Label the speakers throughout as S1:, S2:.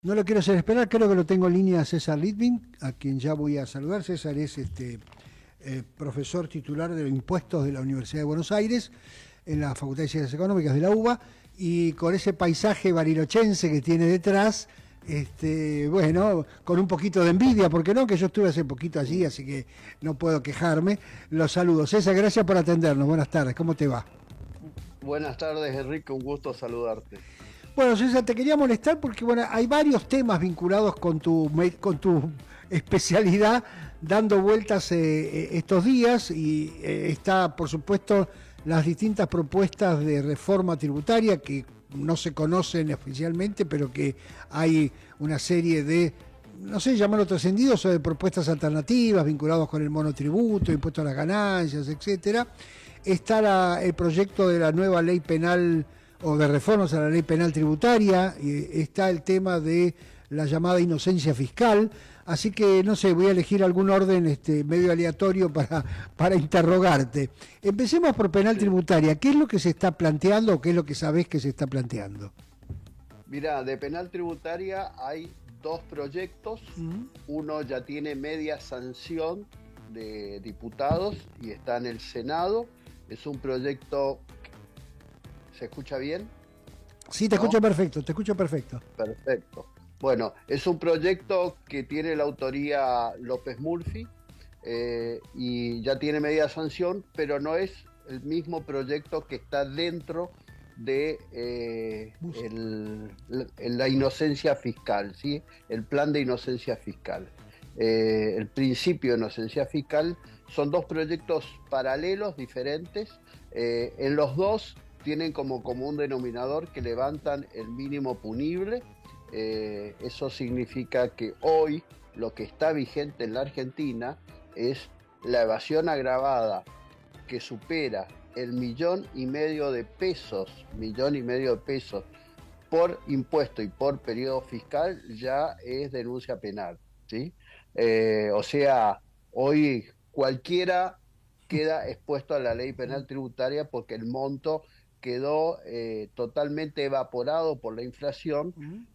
S1: No lo quiero hacer esperar, creo que lo tengo en línea a César Litvin, a quien ya voy a saludar. César es profesor titular de impuestos de la Universidad de Buenos Aires, en la Facultad de Ciencias Económicas de la UBA, y con ese paisaje barilochense que tiene detrás, bueno, con un poquito de envidia, porque no, que yo estuve hace poquito allí, así que no puedo quejarme. Los saludo. César, gracias por atendernos. Buenas tardes, ¿cómo te va?
S2: Buenas tardes, Enrique, un gusto saludarte.
S1: Bueno, César, te quería molestar porque bueno, hay varios temas vinculados con tu especialidad dando vueltas estos días y está, por supuesto, las distintas propuestas de reforma tributaria que no se conocen oficialmente, pero que hay una serie de, no sé, llamarlo trascendidos o de propuestas alternativas vinculados con el monotributo, impuesto a las ganancias, etcétera. Está el proyecto de la nueva ley penal o de reformas a la ley penal tributaria, y está el tema de la llamada inocencia fiscal, así que no sé, voy a elegir algún orden medio aleatorio para interrogarte. Empecemos por penal
S2: Sí.
S1: tributaria. ¿Qué es lo que se está planteando o qué es lo que sabés que se está planteando?
S2: Mira, de penal tributaria hay dos proyectos.
S1: Mm.
S2: Uno ya tiene media sanción de diputados y está en el Senado. Es un proyecto, ¿se escucha bien?
S1: Sí, te escucho
S2: ¿No?
S1: perfecto, te escucho perfecto.
S2: Perfecto. Bueno, es un proyecto que tiene la autoría López Murphy y ya tiene media sanción, pero no es el mismo proyecto que está dentro de la inocencia fiscal, ¿sí? El plan de inocencia fiscal. El principio de inocencia fiscal son dos proyectos paralelos, diferentes. En los dos tienen como común denominador que levantan el mínimo punible. Eso significa que hoy lo que está vigente en la Argentina es la evasión agravada que supera el 1,5 millones de pesos por impuesto y por periodo fiscal, ya es denuncia penal, ¿sí? O sea, hoy cualquiera queda expuesto a la ley penal tributaria porque el monto quedó totalmente evaporado por la inflación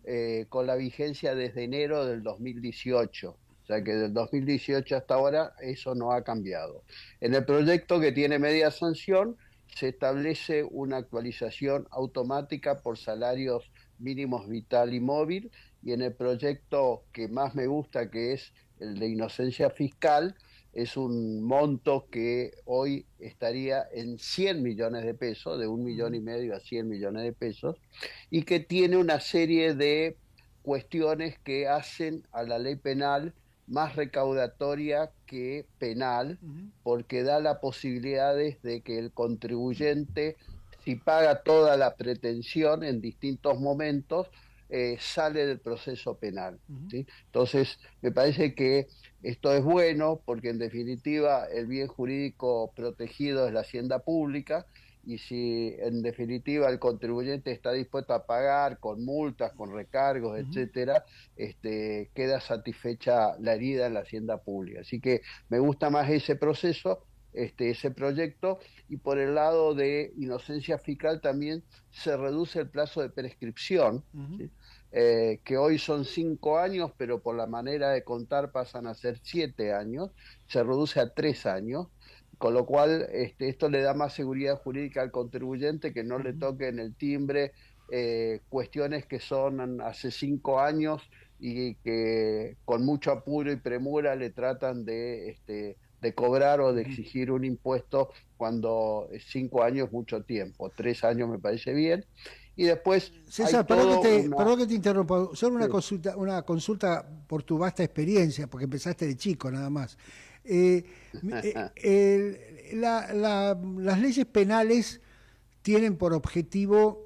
S2: con la vigencia desde enero del 2018. O sea que del 2018 hasta ahora eso no ha cambiado. En el proyecto que tiene media sanción se establece una actualización automática por salarios mínimos vital y móvil, y en el proyecto que más me gusta, que es el de inocencia fiscal, es un monto que hoy estaría en 100 millones de pesos, de 1,5 millones a 100 millones de pesos, y que tiene una serie de cuestiones que hacen a la ley penal más recaudatoria que penal, porque da la posibilidades de que el contribuyente, si paga toda la pretensión en distintos momentos, sale del proceso penal, ¿sí? Entonces, me parece que esto es bueno porque en definitiva el bien jurídico protegido es la hacienda pública, y si en definitiva el contribuyente está dispuesto a pagar con multas, con recargos, etcétera, queda satisfecha la herida en la hacienda pública. Así que me gusta más ese proceso, ese proyecto, y por el lado de inocencia fiscal también se reduce el plazo de prescripción, ¿sí? Que hoy son 5 años, pero por la manera de contar pasan a ser 7 años, se reduce a 3 años, con lo cual esto le da más seguridad jurídica al contribuyente, que no le toque en el timbre cuestiones que son hace 5 años y que con mucho apuro y premura le tratan de cobrar o de exigir un impuesto, cuando 5 años es mucho tiempo, 3 años me parece bien. Y después hay
S1: César,
S2: todo una...
S1: perdón que te interrumpa, solo
S2: Sí.
S1: una consulta por tu vasta experiencia, porque empezaste de chico nada más. Eh, las leyes penales tienen por objetivo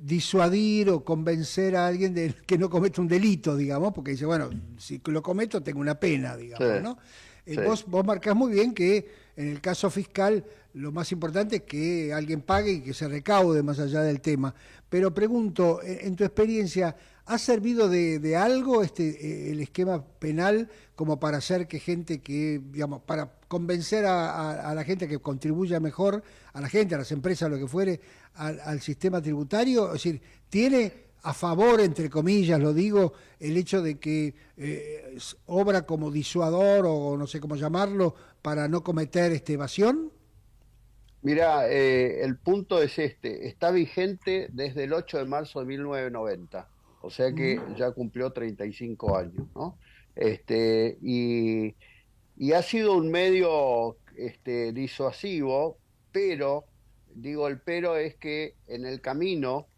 S1: disuadir o convencer a alguien de que no cometa un delito, digamos, porque dice, bueno, si lo cometo tengo una pena,
S2: Sí,
S1: digamos, ¿no?
S2: sí.
S1: Vos marcás muy bien que en el caso fiscal lo más importante es que alguien pague y que se recaude más allá del tema. Pero pregunto, en tu experiencia, ¿ha servido de algo el esquema penal como para hacer que gente que, digamos, para convencer a la gente que contribuya mejor, a la gente, a las empresas, lo que fuere, al sistema tributario? Es decir, ¿tiene a favor, entre comillas, lo digo, el hecho de que obra como disuador o no sé cómo llamarlo para no cometer evasión?
S2: Mirá, el punto es este, está vigente desde el 8 de marzo de 1990, o sea que
S1: Ujú.
S2: ya cumplió 35 años, ¿no? Este, y ha sido un medio disuasivo, pero, digo, el pero es que en el camino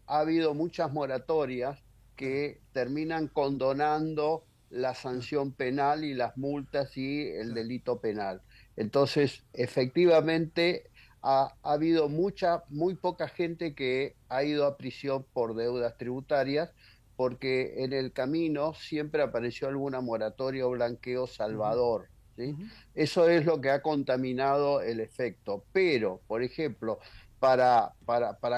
S2: ha habido muchas moratorias
S1: Claro,
S2: que terminan condonando la
S1: claro,
S2: sanción penal y las multas y el
S1: claro.
S2: delito penal. Entonces, efectivamente, ha habido muy poca gente que ha ido a prisión por deudas tributarias porque en el camino siempre apareció alguna moratoria o blanqueo
S1: Ujú,
S2: salvador, ¿sí?
S1: ujú.
S2: Eso es lo que ha contaminado el efecto. Pero, por ejemplo, para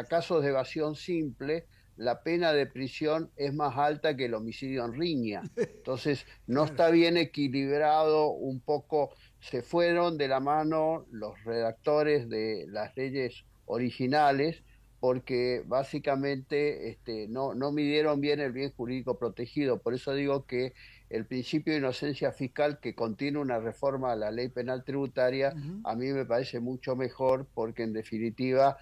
S2: casos de evasión simple, la pena de prisión es más alta que el homicidio en riña. Entonces, no
S1: Claro.
S2: está bien equilibrado un poco, se fueron de la mano los redactores de las leyes originales porque básicamente no midieron bien el bien jurídico protegido. Por eso digo que el principio de inocencia fiscal que contiene una reforma a la ley penal tributaria,
S1: Ujú.
S2: a mí me parece mucho mejor porque en definitiva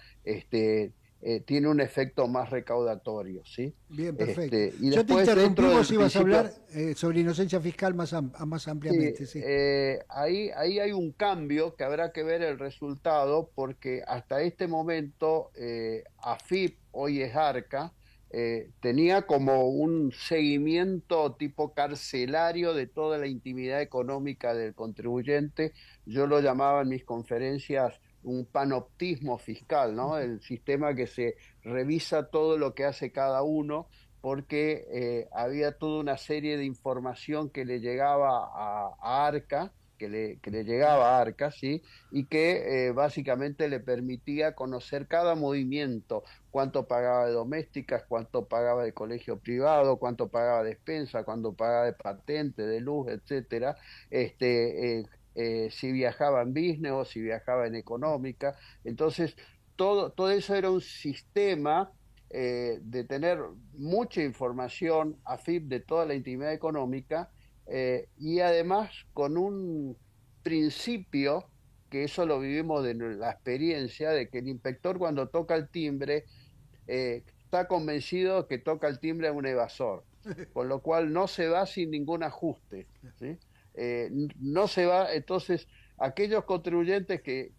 S2: tiene un efecto más recaudatorio, ¿sí?
S1: Bien, perfecto.
S2: Y
S1: Yo te
S2: después
S1: interrumpí,
S2: dentro del
S1: vos ibas a hablar
S2: principio.
S1: sobre inocencia fiscal más
S2: Sí,
S1: ampliamente, sí.
S2: ahí hay un cambio que habrá que ver el resultado porque hasta este momento AFIP, hoy es Arca, tenía como un seguimiento tipo carcelario de toda la intimidad económica del contribuyente. Yo lo llamaba en mis conferencias un panoptismo fiscal, ¿no? El sistema que se revisa todo lo que hace cada uno porque había toda una serie de información que le llegaba a Arca, que le llegaba a Arca, ¿sí? Y que básicamente le permitía conocer cada movimiento, cuánto pagaba de domésticas, cuánto pagaba de colegio privado, cuánto pagaba de despensa, cuánto pagaba de patente, de luz, etcétera, si viajaba en business o si viajaba en económica. Entonces, todo eso era un sistema de tener mucha información AFIP de toda la intimidad económica y además con un principio, que eso lo vivimos de la experiencia, de que el inspector cuando toca el timbre está convencido que toca el timbre a un evasor, con lo cual no se va sin ningún ajuste, ¿sí? No se va, entonces aquellos contribuyentes que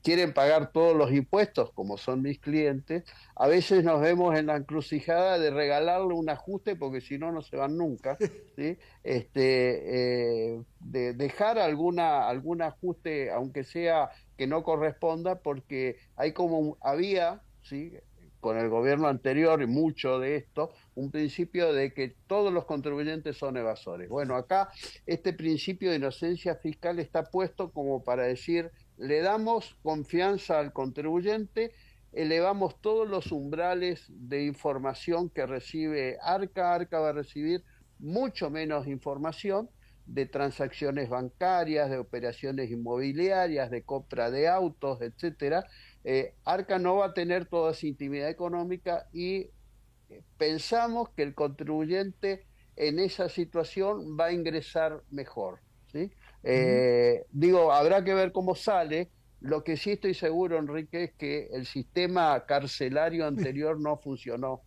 S2: quieren pagar todos los impuestos, como son mis clientes, a veces nos vemos en la encrucijada de regalarle un ajuste porque si no, no se van nunca, ¿sí? De dejar algún ajuste, aunque sea que no corresponda, porque hay había, ¿sí? Con el gobierno anterior y mucho de esto, un principio de que todos los contribuyentes son evasores. Bueno, acá este principio de inocencia fiscal está puesto como para decir, le damos confianza al contribuyente, elevamos todos los umbrales de información que recibe Arca. Arca va a recibir mucho menos información de transacciones bancarias, de operaciones inmobiliarias, de compra de autos, etcétera. Arca no va a tener toda esa intimidad económica y pensamos que el contribuyente en esa situación va a ingresar mejor, ¿sí?
S1: Ujú.
S2: Digo, habrá que ver cómo sale. Lo que sí estoy seguro, Enrique, es que el sistema carcelario anterior no funcionó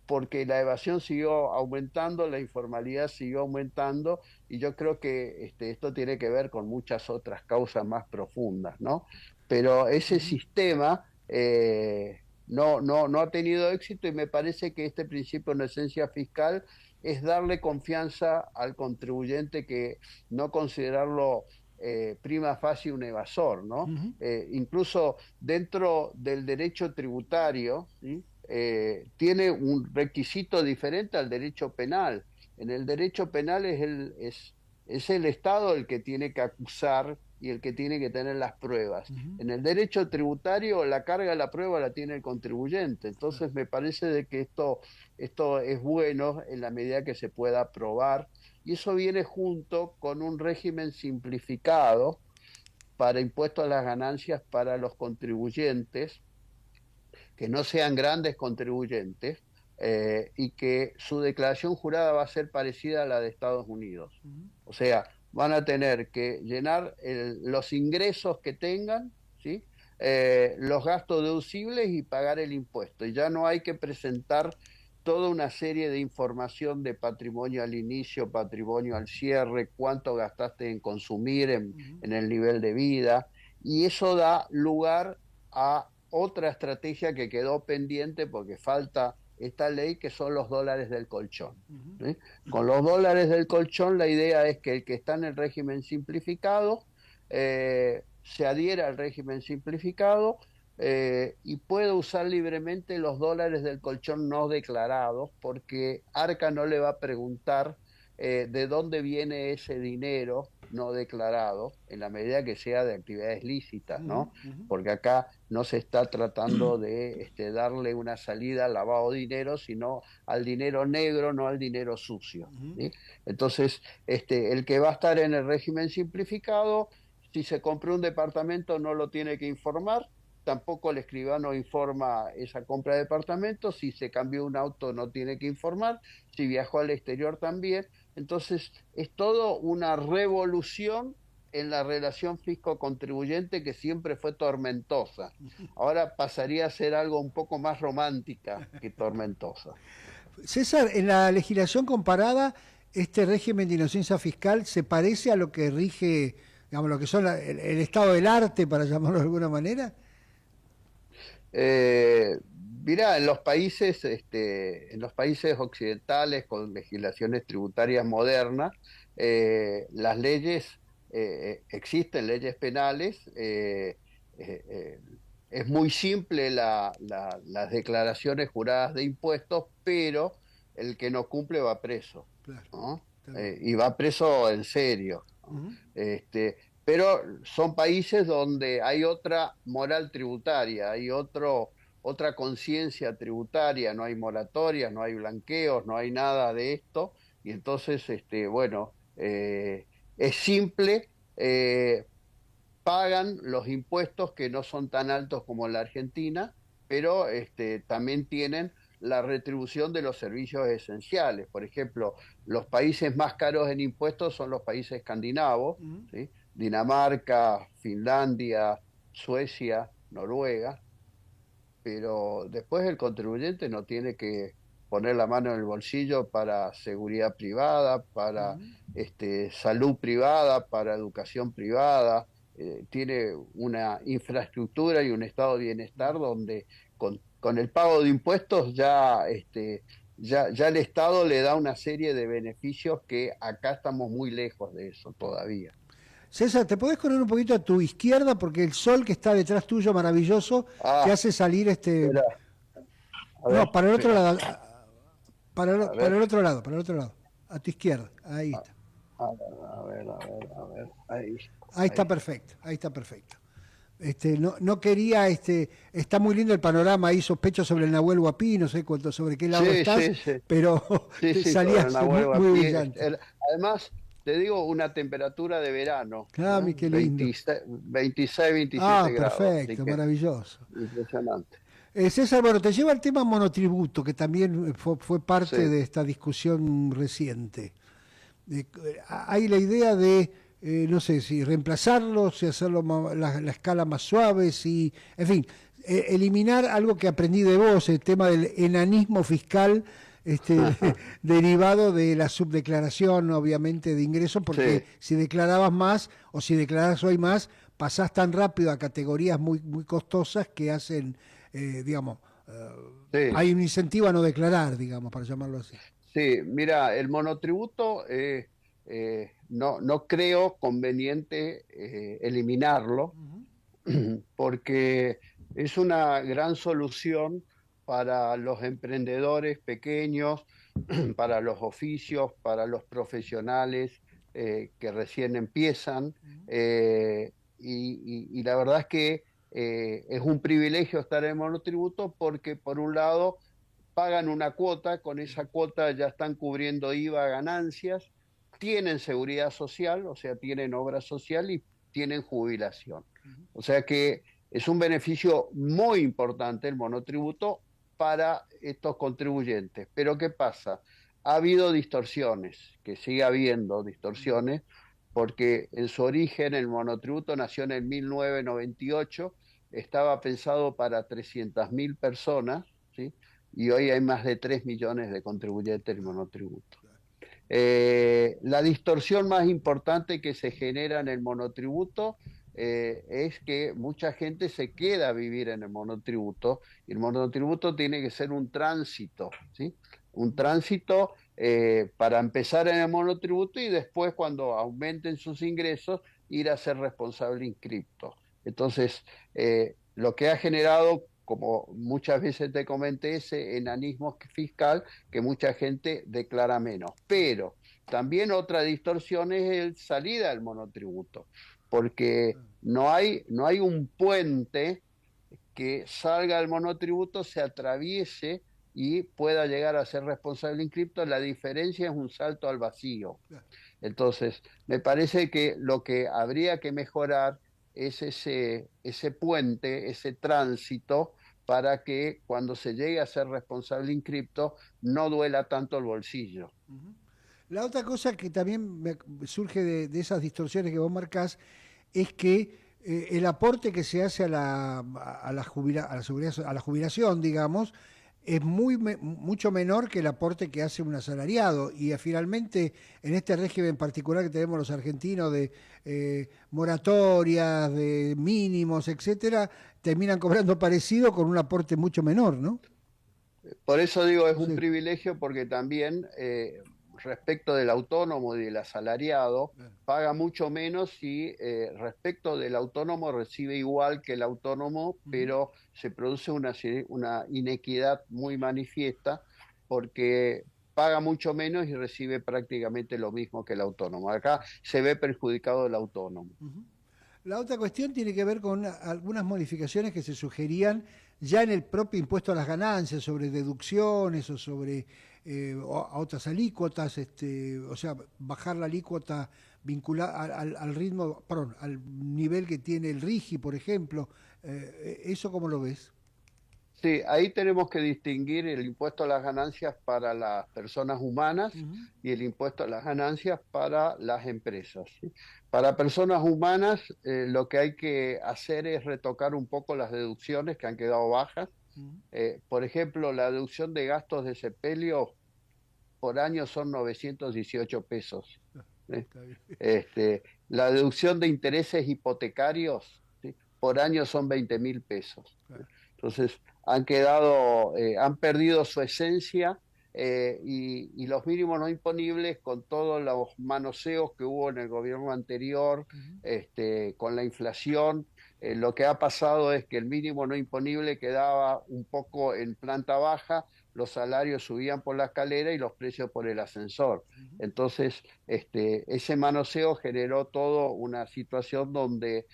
S2: porque la evasión siguió aumentando, la informalidad siguió aumentando y yo creo que esto tiene que ver con muchas otras causas más profundas, ¿no? Pero ese
S1: Ujú.
S2: sistema no ha tenido éxito y me parece que este principio en esencia fiscal es darle confianza al contribuyente que no considerarlo prima facie un evasor, ¿no?
S1: Ujú.
S2: Incluso dentro del derecho tributario, ¿sí? Tiene un requisito diferente al derecho penal. En el derecho penal es el Estado el que tiene que acusar y el que tiene que tener las pruebas.
S1: Ujú.
S2: En el derecho tributario la carga de la prueba la tiene el contribuyente.
S1: Claro.
S2: Entonces me parece de que esto es bueno en la medida que se pueda probar y eso viene junto con un régimen simplificado para impuestos a las ganancias para los contribuyentes que no sean grandes contribuyentes y que su declaración jurada va a ser parecida a la de Estados Unidos. O sea, van a tener que llenar los ingresos que tengan, ¿sí? Los gastos deducibles y pagar el impuesto. Y ya no hay que presentar toda una serie de información de patrimonio al inicio, patrimonio al cierre, cuánto gastaste en consumir, en el nivel de vida, y eso da lugar a otra estrategia que quedó pendiente porque falta esta ley, que son los dólares del colchón. ¿Sí? Con los dólares del colchón la idea es que el que está en el régimen simplificado se adhiera al régimen simplificado y puede usar libremente los dólares del colchón no declarados, porque Arca no le va a preguntar de dónde viene ese dinero no declarado, en la medida que sea de actividades lícitas, ¿no? Porque acá no se está tratando de darle una salida al lavado de dinero, sino al dinero negro, no al dinero sucio, ¿sí? Entonces, el que va a estar en el régimen simplificado, si se compró un departamento no lo tiene que informar, tampoco el escribano informa esa compra de departamento, si se cambió un auto no tiene que informar, si viajó al exterior también. Entonces es todo una revolución en la relación fisco-contribuyente que siempre fue tormentosa. Ahora pasaría a ser algo un poco más romántica que tormentosa.
S1: César, en la legislación comparada, este régimen de inocencia fiscal se parece a lo que rige, digamos, lo que son el estado del arte, para llamarlo de alguna manera.
S2: Mirá, en los países occidentales con legislaciones tributarias modernas, las leyes, existen leyes penales, es muy simple las declaraciones juradas de impuestos, pero el que no cumple va preso,
S1: Claro.
S2: ¿no?
S1: Claro.
S2: Y va preso en serio, ¿no? Pero son países donde hay otra moral tributaria, hay otra conciencia tributaria, no hay moratorias, no hay blanqueos, no hay nada de esto, y entonces, bueno, es simple, pagan los impuestos que no son tan altos como en la Argentina, pero también tienen la retribución de los servicios esenciales. Por ejemplo, los países más caros en impuestos son los países escandinavos, ¿sí? Dinamarca, Finlandia, Suecia, Noruega, pero después el contribuyente no tiene que poner la mano en el bolsillo para seguridad privada, para salud privada, para educación privada. Tiene una infraestructura y un estado de bienestar donde con el pago de impuestos ya el Estado le da una serie de beneficios que acá estamos muy lejos de eso todavía.
S1: César, ¿te podés poner un poquito a tu izquierda? Porque el sol que está detrás tuyo, maravilloso, te
S2: Ah,
S1: hace salir
S2: espera, a ver,
S1: No, para el otro
S2: espera,
S1: lado.
S2: a
S1: Para
S2: ver,
S1: el otro lado, para el otro lado. A tu izquierda. Ahí está.
S2: ahí,
S1: Ahí está
S2: ahí.
S1: perfecto. Ahí está perfecto. No, no quería, está muy lindo el panorama ahí, sospecho sobre el Nahuel Huapi, no sé cuánto, sobre qué lado
S2: Sí,
S1: estás,
S2: sí, sí.
S1: pero
S2: Sí,
S1: te
S2: sí, sobre el
S1: salías muy,
S2: Nahuel
S1: muy
S2: Huapi.
S1: brillante.
S2: Además, te digo, una temperatura de verano,
S1: Ah, mi qué lindo.
S2: 26, 27
S1: Ah,
S2: grados, así
S1: perfecto,
S2: que
S1: maravilloso.
S2: impresionante.
S1: César, bueno, te lleva al tema monotributo, que también fue parte
S2: Sí,
S1: de esta discusión reciente. Hay la idea de, no sé, si reemplazarlo, si hacerlo la escala más suave, si, en fin, eliminar algo que aprendí de vos, el tema del enanismo fiscal, derivado de la subdeclaración, obviamente, de ingresos, porque
S2: sí,
S1: si declarabas más o si declarás hoy más, pasás tan rápido a categorías muy, muy costosas que hacen, digamos,
S2: sí,
S1: hay un incentivo a no declarar, digamos, para llamarlo así.
S2: sí. Mira, el monotributo no creo conveniente eliminarlo porque es una gran solución para los emprendedores pequeños, para los oficios, para los profesionales que recién empiezan. Y la verdad es que es un privilegio estar en monotributo porque por un lado pagan una cuota, con esa cuota ya están cubriendo IVA, ganancias, tienen seguridad social, o sea, tienen obra social y tienen jubilación. O sea que es un beneficio muy importante el monotributo para estos contribuyentes. Pero ¿qué pasa? Ha habido distorsiones, que sigue habiendo distorsiones, porque en su origen el monotributo nació en el 1998, estaba pensado para 300.000 personas, ¿sí? Y hoy hay más de 3 millones de contribuyentes del monotributo. La distorsión más importante que se genera en el monotributo es que mucha gente se queda a vivir en el monotributo, y el monotributo tiene que ser un tránsito, ¿sí? Un tránsito para empezar en el monotributo y después, cuando aumenten sus ingresos, ir a ser responsable inscripto. Entonces, lo que ha generado, como muchas veces te comenté, ese enanismo fiscal, que mucha gente declara menos. Pero también otra distorsión es el salida del monotributo, porque no hay un puente que salga del monotributo, se atraviese y pueda llegar a ser responsable inscripto. La diferencia es un salto al vacío. Entonces, me parece que lo que habría que mejorar es ese puente, ese tránsito, para que cuando se llegue a ser responsable inscripto no duela tanto el bolsillo.
S1: La otra cosa que también surge de esas distorsiones que vos marcás es que el aporte que se hace a la jubilación, digamos, es mucho menor que el aporte que hace un asalariado. Y finalmente, en este régimen particular que tenemos los argentinos de moratorias, de mínimos, etcétera, terminan cobrando parecido con un aporte mucho menor, ¿no?
S2: Por eso digo, es un
S1: Sí.
S2: privilegio, porque también respecto del autónomo y del asalariado, paga mucho menos, y respecto del autónomo recibe igual que el autónomo,
S1: Ujú.
S2: pero se produce una inequidad muy manifiesta, porque paga mucho menos y recibe prácticamente lo mismo que el autónomo. Acá se ve perjudicado el autónomo.
S1: Ujú. La otra cuestión tiene que ver con algunas modificaciones que se sugerían ya en el propio impuesto a las ganancias, sobre deducciones o sobre a otras alícuotas, o sea, bajar la alícuota vinculada al ritmo, perdón, al nivel que tiene el RIGI, por ejemplo. ¿Eso cómo lo ves?
S2: Sí, ahí tenemos que distinguir el impuesto a las ganancias para las personas humanas
S1: Ujú,
S2: y el impuesto a las ganancias para las empresas, ¿sí? Para personas humanas, lo que hay que hacer es retocar un poco las deducciones que han quedado bajas.
S1: ujú.
S2: Por ejemplo, la deducción de gastos de sepelio por año son 918 pesos. ¿Sí?
S1: Está bien.
S2: La deducción de intereses hipotecarios, ¿sí?, por año son 20.000 pesos. ¿Sí?
S1: Claro.
S2: Entonces, han perdido su esencia, y los mínimos no imponibles, con todos los manoseos que hubo en el gobierno anterior,
S1: Ujú,
S2: con la inflación, lo que ha pasado es que el mínimo no imponible quedaba un poco en planta baja, los salarios subían por la escalera y los precios por el ascensor.
S1: ujú.
S2: Entonces, ese manoseo generó toda una situación donde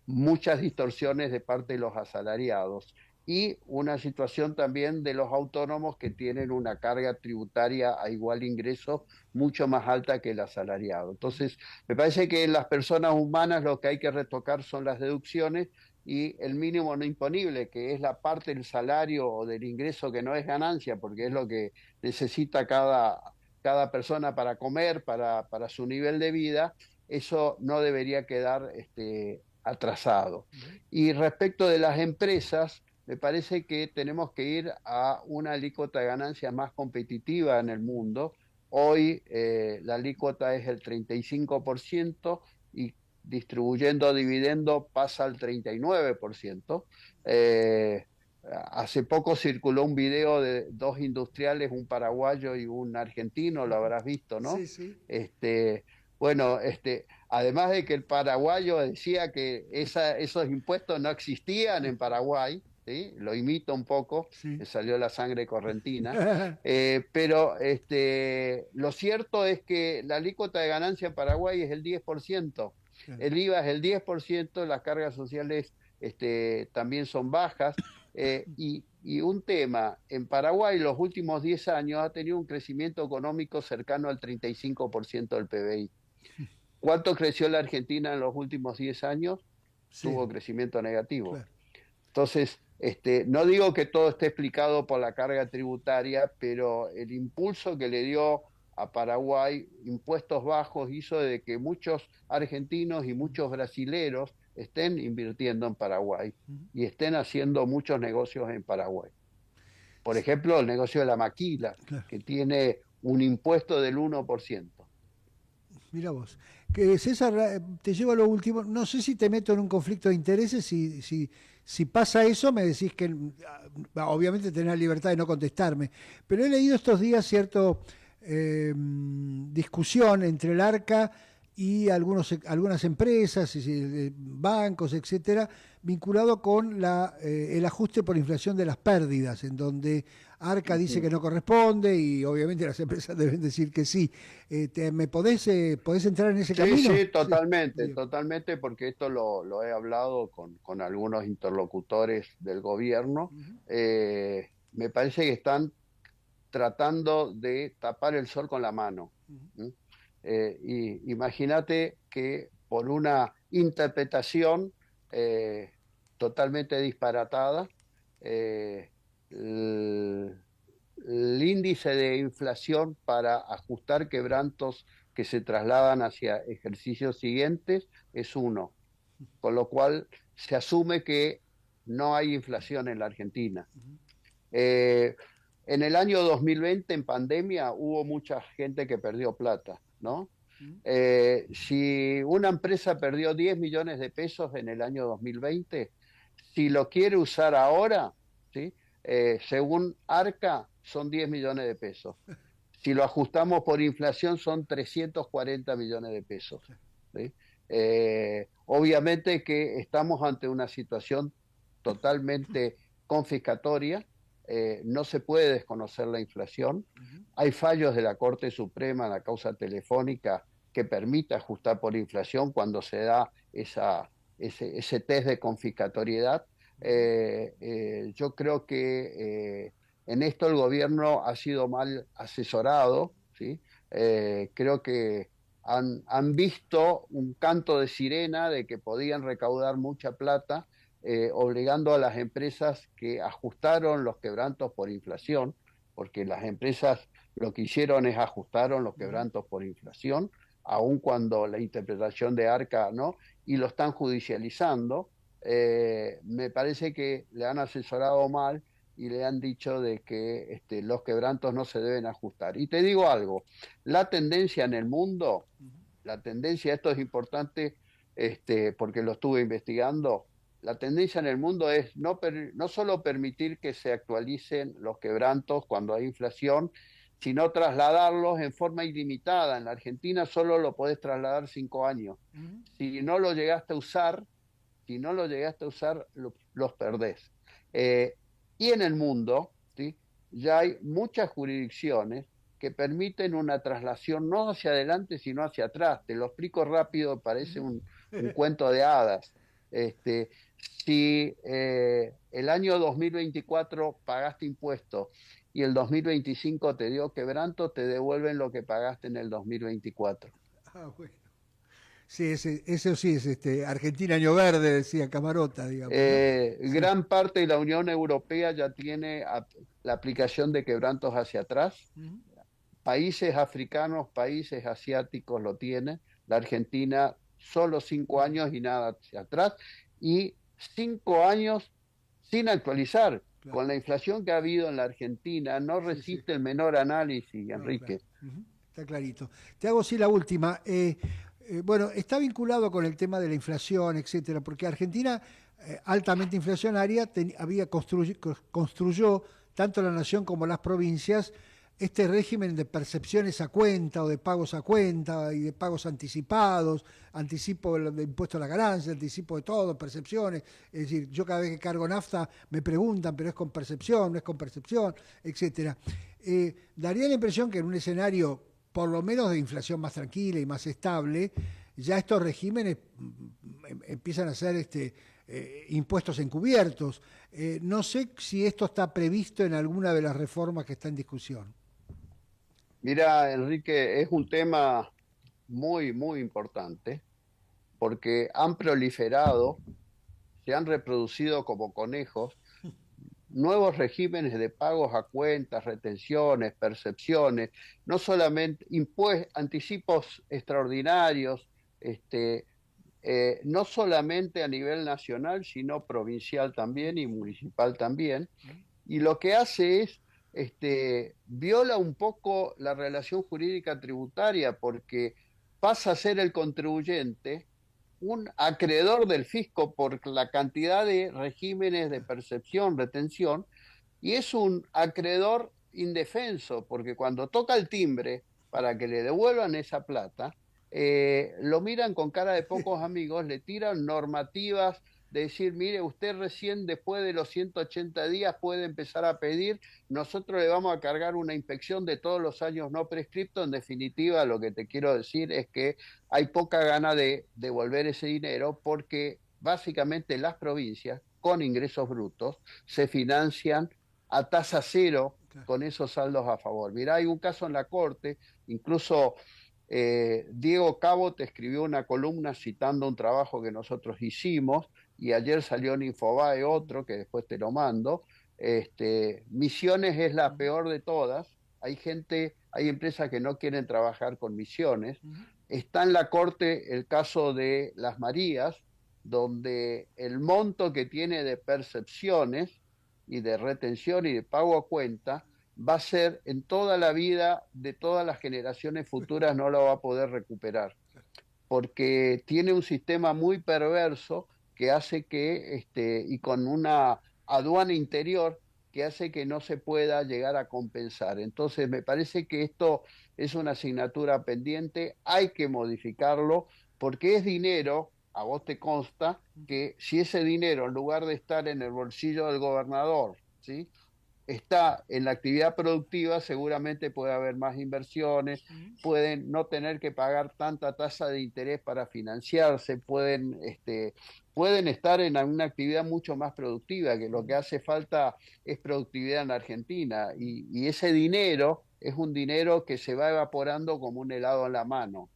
S2: muchas distorsiones de parte de los asalariados, y una situación también de los autónomos, que tienen una carga tributaria a igual ingreso mucho más alta que el asalariado. Entonces, me parece que en las personas humanas lo que hay que retocar son las deducciones y el mínimo no imponible, que es la parte del salario o del ingreso que no es ganancia, porque es lo que necesita cada persona para comer, para su nivel de vida. Eso no debería quedar atrasado.
S1: Ujú.
S2: Y respecto de las empresas, me parece que tenemos que ir a una alícuota de ganancia más competitiva en el mundo. Hoy la alícuota es el 35%, y distribuyendo dividendo pasa al 39%. Eh, Hace poco circuló un video de dos industriales, un paraguayo y un argentino, lo habrás visto, ¿no?
S1: Sí, sí.
S2: Bueno, además de que el paraguayo decía que esos impuestos no existían en Paraguay, ¿sí? Lo imito un poco,
S1: Sí.
S2: me salió la sangre correntina. Pero lo cierto es que la alícuota de ganancia en Paraguay es el 10%,
S1: Claro.
S2: el IVA es el 10%, las cargas sociales también son bajas. Y un tema, en Paraguay los últimos 10 años ha tenido un crecimiento económico cercano al 35% del PBI. ¿Cuánto creció la Argentina en los últimos 10 años? tuvo crecimiento negativo.
S1: Claro.
S2: Entonces, no digo que todo esté explicado por la carga tributaria, pero el impulso que le dio a Paraguay, impuestos bajos, hizo de que muchos argentinos y muchos brasileros estén invirtiendo en Paraguay y estén haciendo muchos negocios en Paraguay. Por ejemplo, el negocio de la maquila,
S1: Claro.
S2: que tiene un impuesto del 1%.
S1: Mira vos. Que César, te llevo a lo último. No sé si te meto en un conflicto de intereses. Si pasa eso, me decís que obviamente tenés la libertad de no contestarme. Pero he leído estos días cierto discusión entre el ARCA y algunas empresas, bancos, etcétera, vinculado con el ajuste por inflación de las pérdidas, en donde ARCA dice que no corresponde y obviamente las empresas deben decir que sí. ¿Me podés entrar en ese camino?
S2: Sí, totalmente,
S1: Sí.
S2: totalmente, porque esto lo he hablado con algunos interlocutores del gobierno. Me parece que están tratando de tapar el sol con la mano. ¿Mm? Y imagínate que por una interpretación totalmente disparatada, eh, el, el índice de inflación para ajustar quebrantos que se trasladan hacia ejercicios siguientes es 1, con lo cual se asume que no hay inflación en la Argentina. Eh, en el año 2020, en pandemia, hubo mucha gente que perdió plata, ¿no? Si una empresa perdió 10 millones de pesos en el año 2020, si lo quiere usar ahora, ¿sí? Según Arca, son 10 millones de pesos. Si lo ajustamos por inflación, son 340 millones de pesos. ¿Sí? Obviamente que estamos ante una situación totalmente confiscatoria. No se puede desconocer la inflación. Hay fallos de la Corte Suprema en la causa telefónica que permite ajustar por inflación cuando se da ese test de confiscatoriedad. Yo creo que en esto el gobierno ha sido mal asesorado, ¿sí? Creo que han visto un canto de sirena de que podían recaudar mucha plata, obligando a las empresas que ajustaron los quebrantos por inflación, porque las empresas lo que hicieron es ajustaron los quebrantos por inflación, aun cuando la interpretación de Arca no, y lo están judicializando. Me parece que le han asesorado mal y le han dicho de que los quebrantos no se deben ajustar. Y te digo algo, la tendencia en el mundo, la tendencia, esto es importante porque lo estuve investigando, la tendencia en el mundo es no solo permitir que se actualicen los quebrantos cuando hay inflación, sino trasladarlos en forma ilimitada. En la Argentina solo lo podés trasladar 5 años. Si no lo llegaste a usar, los perdés. Y en el mundo, ¿sí? Ya hay muchas jurisdicciones que permiten una traslación no hacia adelante, sino hacia atrás. Te lo explico rápido, parece un cuento de hadas. Si el año 2024 pagaste impuestos y el 2025 te dio quebranto, te devuelven lo que pagaste en el 2024.
S1: Ah, bueno. Sí, eso sí es Argentina año verde, decía Camarota, digamos, ¿no? Sí.
S2: Gran parte de la Unión Europea ya tiene la aplicación de quebrantos hacia atrás.
S1: Ujú.
S2: Países africanos, países asiáticos lo tienen. La Argentina solo 5 años y nada hacia atrás. Y 5 años sin actualizar.
S1: Claro.
S2: Con la inflación que ha habido en la Argentina, no
S1: Sí, sí.
S2: resiste el menor análisis,
S1: No, claro.
S2: Enrique.
S1: Ujú. Está clarito. Te hago sí la última. Bueno, está vinculado con el tema de la inflación, etcétera, porque Argentina, altamente inflacionaria, construyó tanto la nación como las provincias este régimen de percepciones a cuenta o de pagos a cuenta y de pagos anticipados, anticipo de impuesto a la ganancia, anticipo de todo, percepciones. Es decir, yo cada vez que cargo nafta me preguntan, pero es con percepción, no es con percepción, etcétera. Daría la impresión que en un escenario por lo menos de inflación más tranquila y más estable, ya estos regímenes empiezan a ser impuestos encubiertos. No sé si esto está previsto en alguna de las reformas que está en discusión.
S2: Mira, Enrique, es un tema muy, muy importante porque han proliferado se han reproducido como conejos nuevos regímenes de pagos a cuentas, retenciones, percepciones, no solamente anticipos extraordinarios, no solamente a nivel nacional, sino provincial también y municipal también. Y lo que hace es, viola un poco la relación jurídica tributaria, porque pasa a ser el contribuyente un acreedor del fisco por la cantidad de regímenes de percepción, retención, y es un acreedor indefenso, porque cuando toca el timbre para que le devuelvan esa plata, lo miran con cara de pocos amigos, le tiran normativas de decir, mire, usted recién después de los 180 días puede empezar a pedir, nosotros le vamos a cargar una inspección de todos los años no prescriptos. En definitiva, lo que te quiero decir es que hay poca gana de devolver ese dinero, porque básicamente las provincias con ingresos brutos se financian a tasa cero con esos saldos a favor. Mirá, hay un caso en la Corte, incluso Diego Cabo te escribió una columna citando un trabajo que nosotros hicimos, y ayer salió en Infobae otro, que después te lo mando. Misiones es la peor de todas. Hay empresas que no quieren trabajar con Misiones. Está en la Corte el caso de Las Marías, donde el monto que tiene de percepciones y de retención y de pago a cuenta va a ser en toda la vida de todas las generaciones futuras, no lo va a poder recuperar, porque tiene un sistema muy perverso que hace que, y con una aduana interior que hace que no se pueda llegar a compensar. Entonces me parece que esto es una asignatura pendiente, hay que modificarlo, porque es dinero, a vos te consta, que si ese dinero, en lugar de estar en el bolsillo del gobernador, ¿sí?, está en la actividad productiva, seguramente puede haber más inversiones, pueden no tener que pagar tanta tasa de interés para financiarse, pueden estar en una actividad mucho más productiva, que lo que hace falta es productividad en Argentina, y ese dinero es un dinero que se va evaporando como un helado en la mano.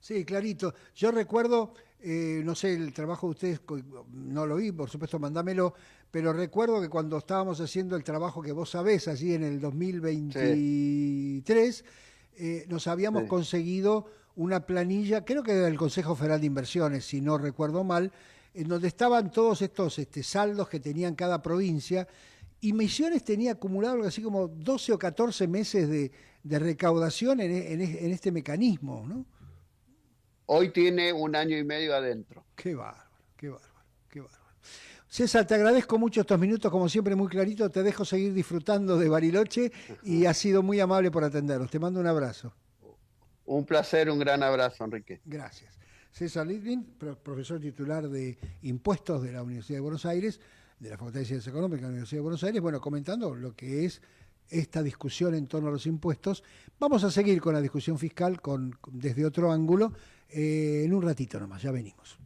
S1: Sí, clarito. Yo recuerdo, no sé, el trabajo de ustedes, no lo vi, por supuesto, mandámelo, pero recuerdo que cuando estábamos haciendo el trabajo que vos sabés, allí en el
S2: Sí,
S1: 2023, nos habíamos
S2: sí.
S1: conseguido una planilla, creo que era del Consejo Federal de Inversiones, si no recuerdo mal, en donde estaban todos estos saldos que tenían cada provincia, y Misiones tenía acumulado algo así como 12 o 14 meses de recaudación en este mecanismo, ¿no?
S2: Hoy tiene un año y medio adentro.
S1: Qué bárbaro, qué bárbaro, qué bárbaro. César, te agradezco mucho estos minutos, como siempre, muy clarito. Te dejo seguir disfrutando de Bariloche y has sido muy amable por atendernos. Te mando un abrazo.
S2: Un placer, un gran abrazo, Enrique.
S1: Gracias. César Litvin, profesor titular de Impuestos de la Universidad de Buenos Aires, de la Facultad de Ciencias Económicas de la Universidad de Buenos Aires, bueno, comentando lo que es esta discusión en torno a los impuestos. Vamos a seguir con la discusión fiscal desde otro ángulo en un ratito nomás, ya venimos.